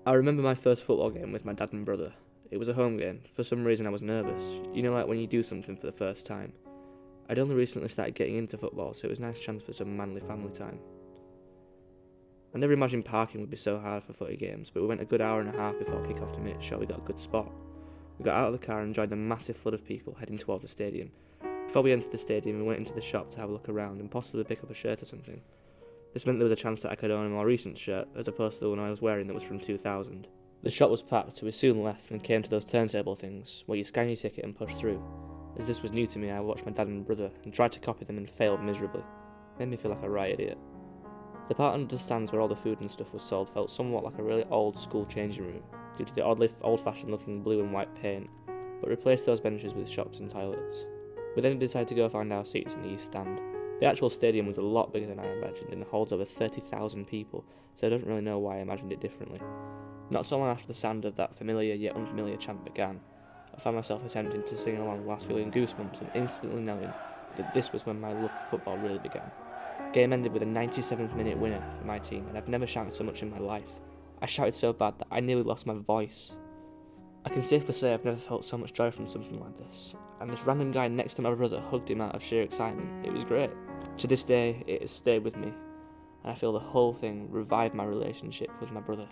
I remember my first football game with my dad and brother. It was a home game. For some reason I was nervous. You know, like when you do something for the first time. I'd only recently started getting into football, so it was a nice chance for some manly family time. I never imagined parking would be so hard for footy games, but we went a good hour and a half before kick-off to make sure we got a good spot. We got out of the car and joined the massive flood of people heading towards the stadium. Before we entered the stadium, we went into the shop to have a look around and possibly pick up a shirt or something. This meant there was a chance that I could own a more recent shirt, as opposed to the one I was wearing that was from 2000. The shop was packed, so we soon left and came to those turntable things, where you scan your ticket and push through. As this was new to me, I watched my dad and brother and tried to copy them and failed miserably. It made me feel like a right idiot. The part under the stands where all the food and stuff was sold felt somewhat like a really old school changing room, due to the oddly old-fashioned looking blue and white paint, but replaced those benches with shops and toilets. We then decided to go find our seats in the east stand. The actual stadium was a lot bigger than I imagined and holds over 30,000 people, so I don't really know why I imagined it differently. Not so long after the sound of that familiar yet unfamiliar chant began, I found myself attempting to sing along whilst feeling goosebumps and instantly knowing that this was when my love for football really began. The game ended with a 97th minute winner for my team, and I've never shouted so much in my life. I shouted so bad that I nearly lost my voice. I can safely say I've never felt so much joy from something like this, and this random guy next to my brother hugged him out of sheer excitement. It was great. To this day, it has stayed with me, and I feel the whole thing revived my relationship with my brother.